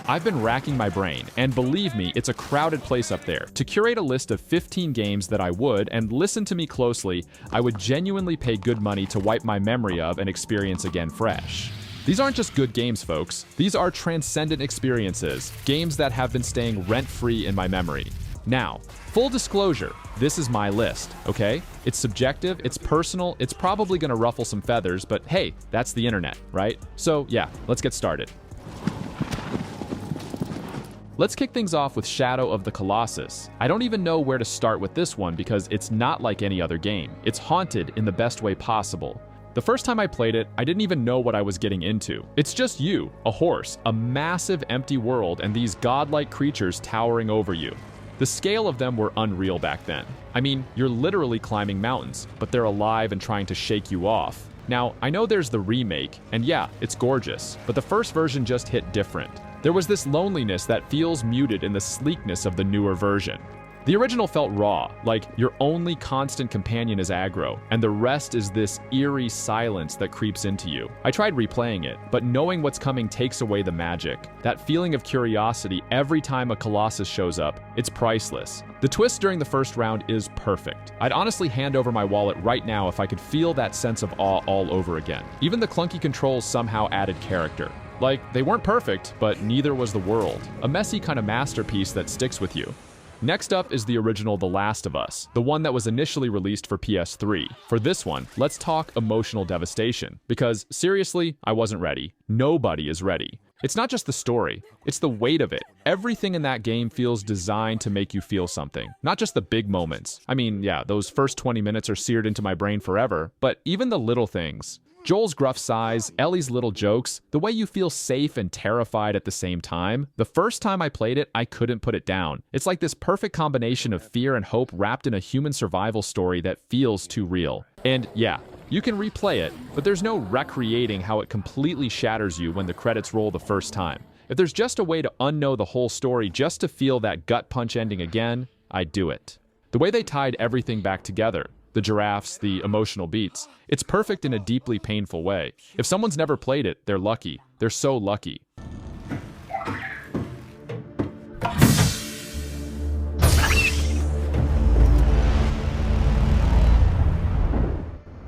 I've been racking my brain, and believe me, it's a crowded place up there. To curate a list of 15 games that I would, and listen to me closely, I would genuinely pay good money to wipe my memory of and experience again fresh. These aren't just good games, folks. These are transcendent experiences, games that have been staying rent-free in my memory. Now, full disclosure, this is my list, okay? It's subjective, it's personal, it's probably gonna ruffle some feathers, but hey, that's the internet, right? So yeah, let's get started. Let's kick things off with Shadow of the Colossus. I don't even know where to start with this one because it's not like any other game. It's haunted in the best way possible. The first time I played it, I didn't even know what I was getting into. It's just you, a horse, a massive empty world, and these godlike creatures towering over you. The scale of them were unreal back then. I mean, you're literally climbing mountains, but they're alive and trying to shake you off. Now, I know there's the remake, and yeah, it's gorgeous, but the first version just hit different. There was this loneliness that feels muted in the sleekness of the newer version. The original felt raw, like your only constant companion is aggro, and the rest is this eerie silence that creeps into you. I tried replaying it, but knowing what's coming takes away the magic. That feeling of curiosity every time a Colossus shows up, it's priceless. The twist during the first round is perfect. I'd honestly hand over my wallet right now if I could feel that sense of awe all over again. Even the clunky controls somehow added character. Like, they weren't perfect, but neither was the world. A messy kind of masterpiece that sticks with you. Next up is the original The Last of Us, the one that was initially released for PS3. For this one, let's talk emotional devastation, because seriously, I wasn't ready. Nobody is ready. It's not just the story, it's the weight of it. Everything in that game feels designed to make you feel something, not just the big moments. I mean, yeah, those first 20 minutes are seared into my brain forever, but even the little things. Joel's gruff sighs, Ellie's little jokes, the way you feel safe and terrified at the same time. The first time I played it, I couldn't put it down. It's like this perfect combination of fear and hope wrapped in a human survival story that feels too real. And yeah, you can replay it, but there's no recreating how it completely shatters you when the credits roll the first time. If there's just a way to unknow the whole story just to feel that gut punch ending again, I'd do it. The way they tied everything back together, the giraffes, the emotional beats. It's perfect in a deeply painful way. If someone's never played it, they're lucky. They're so lucky.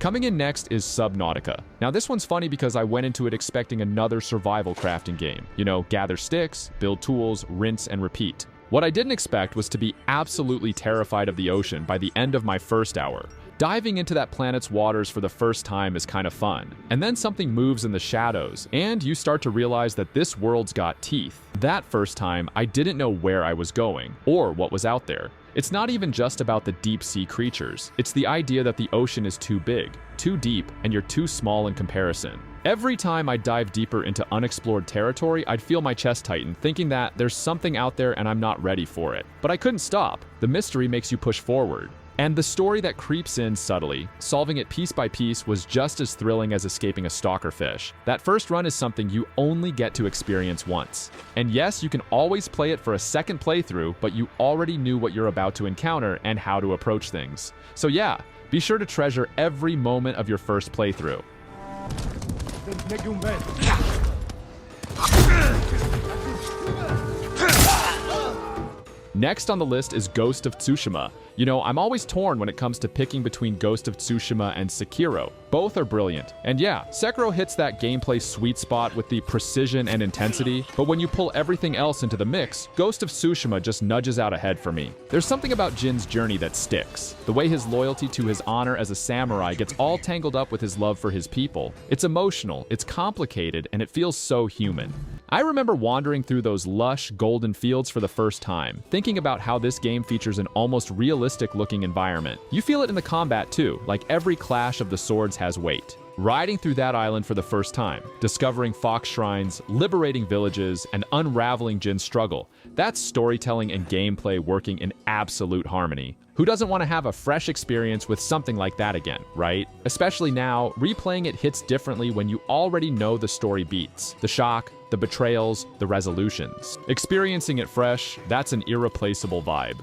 Coming in next is Subnautica. Now this one's funny because I went into it expecting another survival crafting game. You know, gather sticks, build tools, rinse and repeat. What I didn't expect was to be absolutely terrified of the ocean by the end of my first hour. Diving into that planet's waters for the first time is kind of fun. And then something moves in the shadows, and you start to realize that this world's got teeth. That first time, I didn't know where I was going, or what was out there. It's not even just about the deep-sea creatures. It's the idea that the ocean is too big, too deep, and you're too small in comparison. Every time I dive deeper into unexplored territory, I'd feel my chest tighten, thinking that there's something out there and I'm not ready for it. But I couldn't stop. The mystery makes you push forward. And the story that creeps in subtly, solving it piece by piece, was just as thrilling as escaping a stalker fish. That first run is something you only get to experience once. And yes, you can always play it for a second playthrough, but you already knew what you're about to encounter and how to approach things. So yeah, be sure to treasure every moment of your first playthrough. Next on the list is Ghost of Tsushima. You know, I'm always torn when it comes to picking between Ghost of Tsushima and Sekiro. Both are brilliant. And yeah, Sekiro hits that gameplay sweet spot with the precision and intensity, but when you pull everything else into the mix, Ghost of Tsushima just nudges out ahead for me. There's something about Jin's journey that sticks. The way his loyalty to his honor as a samurai gets all tangled up with his love for his people. It's emotional, it's complicated, and it feels so human. I remember wandering through those lush, golden fields for the first time, thinking about how this game features an almost realistic-looking environment. You feel it in the combat too, like every clash of the swords has weight. Riding through that island for the first time, discovering fox shrines, liberating villages, and unraveling Jin's struggle, that's storytelling and gameplay working in absolute harmony. Who doesn't want to have a fresh experience with something like that again, right? Especially now, replaying it hits differently when you already know the story beats. The shock, the betrayals, the resolutions. Experiencing it fresh, that's an irreplaceable vibe.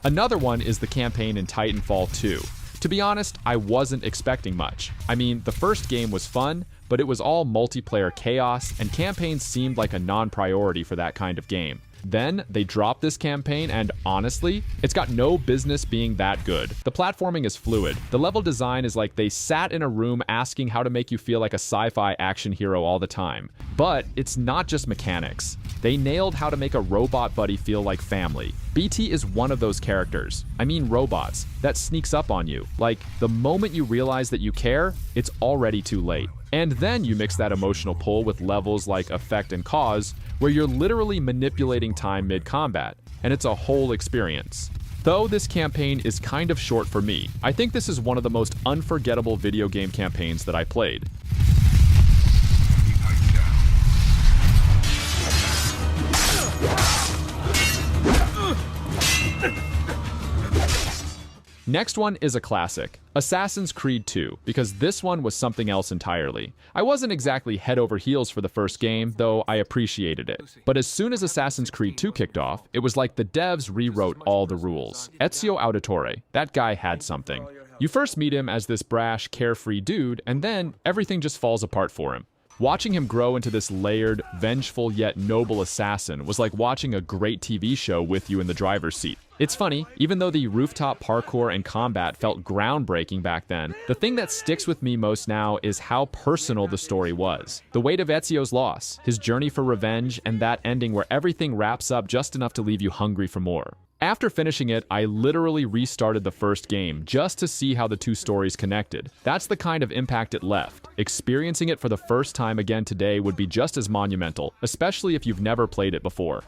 Another one is the campaign in Titanfall 2. To be honest, I wasn't expecting much. I mean, the first game was fun, but it was all multiplayer chaos, and campaigns seemed like a non-priority for that kind of game. Then, they dropped this campaign, and honestly, it's got no business being that good. The platforming is fluid. The level design is like they sat in a room asking how to make you feel like a sci-fi action hero all the time. But it's not just mechanics. They nailed how to make a robot buddy feel like family. BT is one of those characters, I mean robots, that sneaks up on you. Like, the moment you realize that you care, it's already too late. And then you mix that emotional pull with levels like Effect and Cause, where you're literally manipulating time mid-combat, and it's a whole experience. Though this campaign is kind of short for me, I think this is one of the most unforgettable video game campaigns that I played. Next one is a classic, Assassin's Creed 2, because this one was something else entirely. I wasn't exactly head over heels for the first game, though I appreciated it. But as soon as Assassin's Creed 2 kicked off, it was like the devs rewrote all the rules. Ezio Auditore, that guy had something. You first meet him as this brash, carefree dude, and then everything just falls apart for him. Watching him grow into this layered, vengeful yet noble assassin was like watching a great TV show with you in the driver's seat. It's funny, even though the rooftop parkour and combat felt groundbreaking back then, the thing that sticks with me most now is how personal the story was. The weight of Ezio's loss, his journey for revenge, and that ending where everything wraps up just enough to leave you hungry for more. After finishing it, I literally restarted the first game just to see how the two stories connected. That's the kind of impact it left. Experiencing it for the first time again today would be just as monumental, especially if you've never played it before.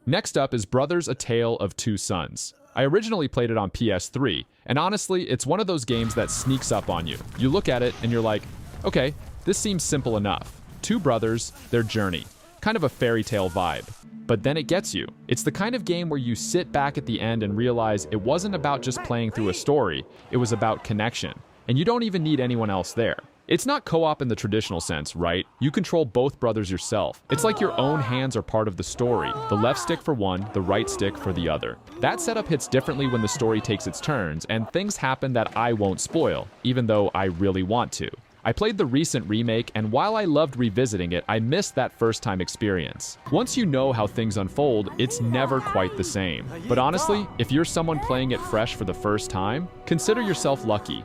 Next up is Brothers: A Tale of Two Sons. I originally played it on PS3, and honestly, it's one of those games that sneaks up on you. You look at it and you're like, okay, this seems simple enough. Two brothers, their journey. Kind of a fairy tale vibe. But then it gets you. It's the kind of game where you sit back at the end and realize it wasn't about just playing through a story, it was about connection. And you don't even need anyone else there. It's not co-op in the traditional sense, right? You control both brothers yourself. It's like your own hands are part of the story. The left stick for one, the right stick for the other. That setup hits differently when the story takes its turns, and things happen that I won't spoil, even though I really want to. I played the recent remake, and while I loved revisiting it, I missed that first-time experience. Once you know how things unfold, it's never quite the same. But honestly, if you're someone playing it fresh for the first time, consider yourself lucky.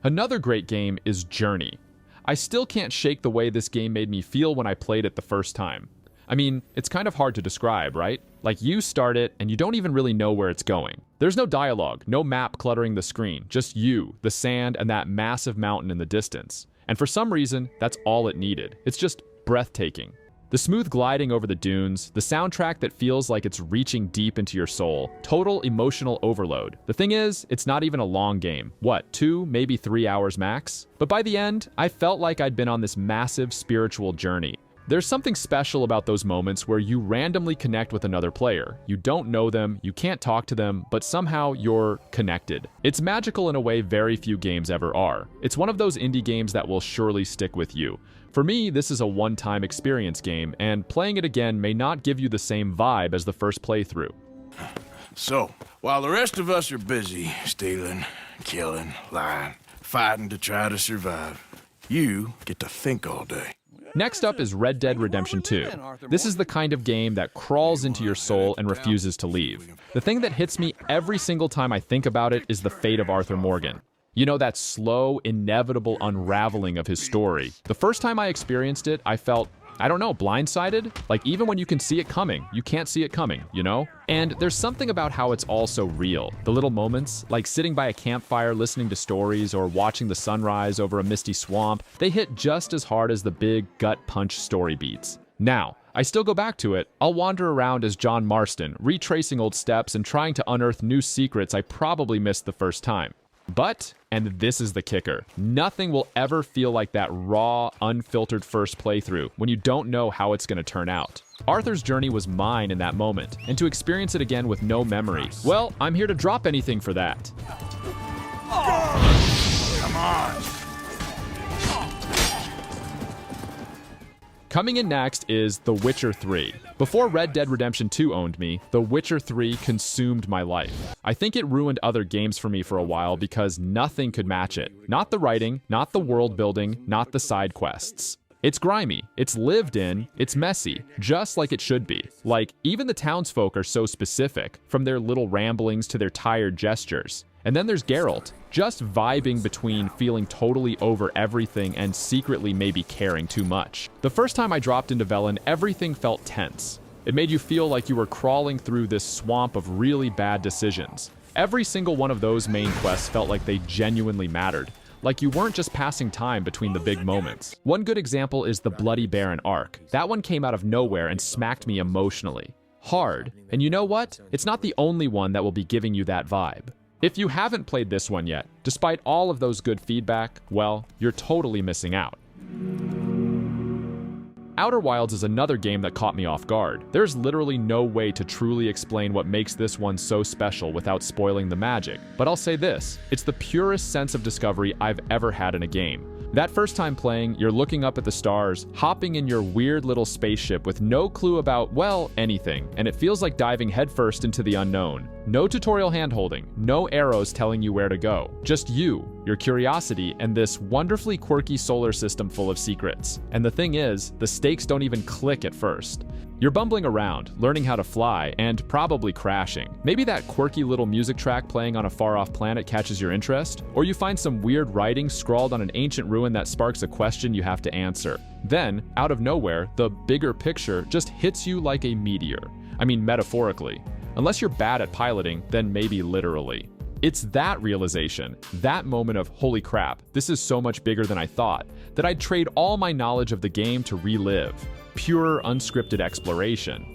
Another great game is Journey. I still can't shake the way this game made me feel when I played it the first time. I mean, it's kind of hard to describe, right? Like, you start it, and you don't even really know where it's going. There's no dialogue, no map cluttering the screen, just you, the sand, and that massive mountain in the distance. And for some reason, that's all it needed. It's just breathtaking. The smooth gliding over the dunes, the soundtrack that feels like it's reaching deep into your soul, total emotional overload. The thing is, it's not even a long game. What, 2, maybe 3 hours max? But by the end, I felt like I'd been on this massive spiritual journey. There's something special about those moments where you randomly connect with another player. You don't know them, you can't talk to them, but somehow you're connected. It's magical in a way very few games ever are. It's one of those indie games that will surely stick with you. For me, this is a one-time experience game, and playing it again may not give you the same vibe as the first playthrough. So, while the rest of us are busy stealing, killing, lying, fighting to try to survive, you get to think all day. Next up is Red Dead Redemption 2. This is the kind of game that crawls into your soul and refuses to leave. The thing that hits me every single time I think about it is the fate of Arthur Morgan. You know, that slow, inevitable unraveling of his story. The first time I experienced it, I felt, I don't know, blindsided? Like, even when you can see it coming, you can't see it coming, you know? And there's something about how it's also real. The little moments, like sitting by a campfire listening to stories or watching the sunrise over a misty swamp, they hit just as hard as the big gut punch story beats. Now, I still go back to it. I'll wander around as John Marston, retracing old steps and trying to unearth new secrets I probably missed the first time. But, and this is the kicker, nothing will ever feel like that raw, unfiltered first playthrough when you don't know how it's going to turn out. Arthur's journey was mine in that moment, and to experience it again with no memory, well, I'm here to drop anything for that. Come on. Coming in next is The Witcher 3. Before Red Dead Redemption 2 owned me, The Witcher 3 consumed my life. I think it ruined other games for me for a while because nothing could match it. Not the writing, not the world building, not the side quests. It's grimy, it's lived in, it's messy, just like it should be. Like, even the townsfolk are so specific, from their little ramblings to their tired gestures. And then there's Geralt, just vibing between feeling totally over everything and secretly maybe caring too much. The first time I dropped into Velen, everything felt tense. It made you feel like you were crawling through this swamp of really bad decisions. Every single one of those main quests felt like they genuinely mattered. Like you weren't just passing time between the big moments. One good example is the Bloody Baron arc. That one came out of nowhere and smacked me emotionally. Hard. And you know what? It's not the only one that will be giving you that vibe. If you haven't played this one yet, despite all of those good feedback, well, you're totally missing out. Outer Wilds is another game that caught me off guard. There's literally no way to truly explain what makes this one so special without spoiling the magic. But I'll say this, it's the purest sense of discovery I've ever had in a game. That first time playing, you're looking up at the stars, hopping in your weird little spaceship with no clue about, well, anything, and it feels like diving headfirst into the unknown. No tutorial handholding, no arrows telling you where to go. Just you, your curiosity, and this wonderfully quirky solar system full of secrets. And the thing is, the stakes don't even click at first. You're bumbling around, learning how to fly, and probably crashing. Maybe that quirky little music track playing on a far-off planet catches your interest, or you find some weird writing scrawled on an ancient ruin that sparks a question you have to answer. Then, out of nowhere, the bigger picture just hits you like a meteor. I mean, metaphorically. Unless you're bad at piloting, then maybe literally. It's that realization, that moment of, holy crap, this is so much bigger than I thought, that I'd trade all my knowledge of the game to relive. Pure, unscripted exploration.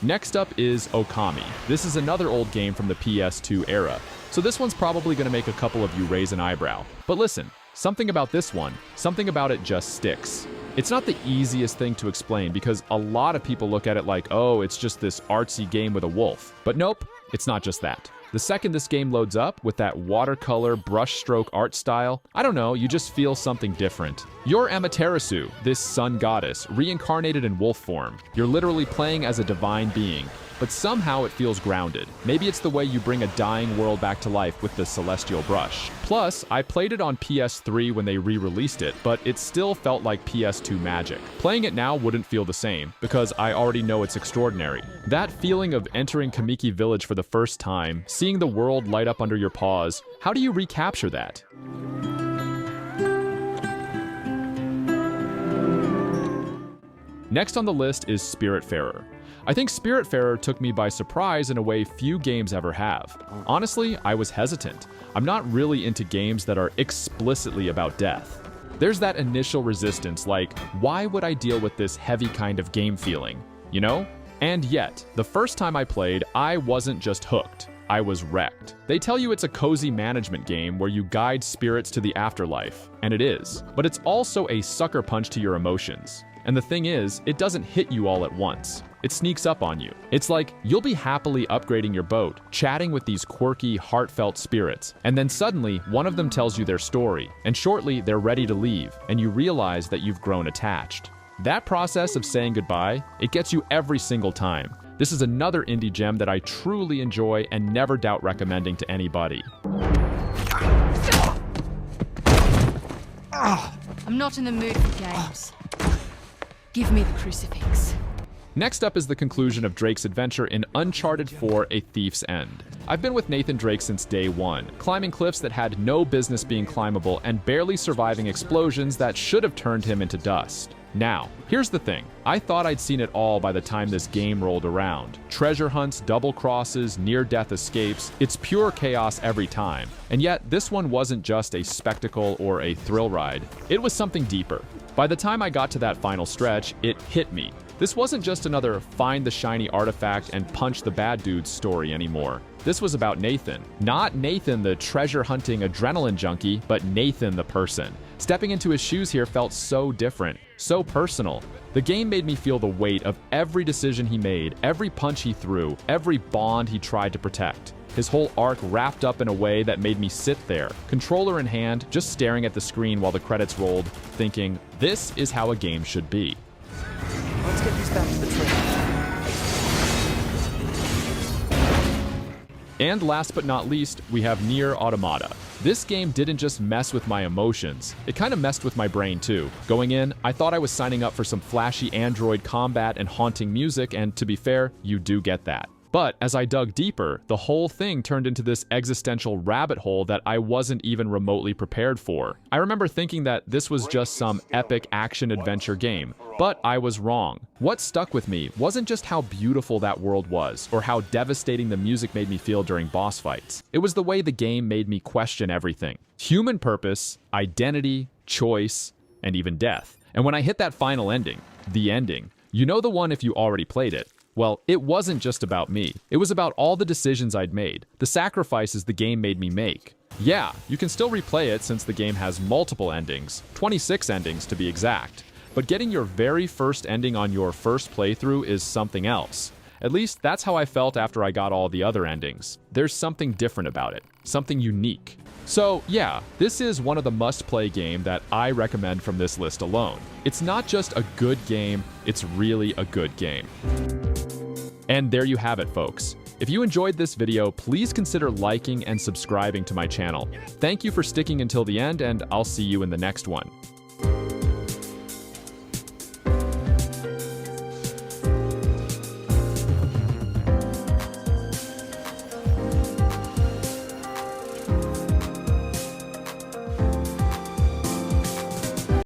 Next up is Okami. This is another old game from the PS2 era, so this one's probably going to make a couple of you raise an eyebrow. But listen, something about this one, something about it just sticks. It's not the easiest thing to explain because a lot of people look at it like, oh, it's just this artsy game with a wolf. But nope, it's not just that. The second this game loads up with that watercolor brushstroke art style, I don't know, you just feel something different. You're Amaterasu, this sun goddess, reincarnated in wolf form. You're literally playing as a divine being, but somehow it feels grounded. Maybe it's the way you bring a dying world back to life with the celestial brush. Plus, I played it on PS3 when they re-released it, but it still felt like PS2 magic. Playing it now wouldn't feel the same, because I already know it's extraordinary. That feeling of entering Kamiki Village for the first time, seeing the world light up under your paws, how do you recapture that? Next on the list is Spiritfarer. I think Spiritfarer took me by surprise in a way few games ever have. Honestly, I was hesitant. I'm not really into games that are explicitly about death. There's that initial resistance, like, why would I deal with this heavy kind of game feeling, you know? And yet, the first time I played, I wasn't just hooked. I was wrecked. They tell you it's a cozy management game where you guide spirits to the afterlife, and it is. But it's also a sucker punch to your emotions. And the thing is, it doesn't hit you all at once. It sneaks up on you. It's like you'll be happily upgrading your boat, chatting with these quirky, heartfelt spirits, and then suddenly one of them tells you their story, and shortly they're ready to leave, and you realize that you've grown attached. That process of saying goodbye, it gets you every single time. This is another indie gem that I truly enjoy and never doubt recommending to anybody. I'm not in the mood for games. Give me the crucifix. Next up is the conclusion of Drake's adventure in Uncharted 4: A Thief's End. I've been with Nathan Drake since day one, climbing cliffs that had no business being climbable and barely surviving explosions that should have turned him into dust. Now, here's the thing. I thought I'd seen it all by the time this game rolled around. Treasure hunts, double crosses, near-death escapes, it's pure chaos every time. And yet, this one wasn't just a spectacle or a thrill ride. It was something deeper. By the time I got to that final stretch, it hit me. This wasn't just another find the shiny artifact and punch the bad dudes story anymore. This was about Nathan. Not Nathan, the treasure-hunting adrenaline junkie, but Nathan, the person. Stepping into his shoes here felt so different, so personal. The game made me feel the weight of every decision he made, every punch he threw, every bond he tried to protect. His whole arc wrapped up in a way that made me sit there, controller in hand, just staring at the screen while the credits rolled, thinking, this is how a game should be. Let's get these back to the train. And last but not least, we have NieR Automata. This game didn't just mess with my emotions, it kind of messed with my brain too. Going in, I thought I was signing up for some flashy android combat and haunting music, and to be fair, you do get that. But as I dug deeper, the whole thing turned into this existential rabbit hole that I wasn't even remotely prepared for. I remember thinking that this was just some epic action-adventure game, but I was wrong. What stuck with me wasn't just how beautiful that world was, or how devastating the music made me feel during boss fights. It was the way the game made me question everything. Human purpose, identity, choice, and even death. And when I hit that final ending, the ending, you know the one if you already played it. Well, it wasn't just about me. It was about all the decisions I'd made, the sacrifices the game made me make. Yeah, you can still replay it since the game has multiple endings, 26 endings to be exact. But getting your very first ending on your first playthrough is something else. At least that's how I felt after I got all the other endings. There's something different about it, something unique. So yeah, this is one of the must-play games that I recommend from this list alone. It's not just a good game, it's really a good game. And there you have it, folks. If you enjoyed this video, please consider liking and subscribing to my channel. Thank you for sticking until the end, and I'll see you in the next one.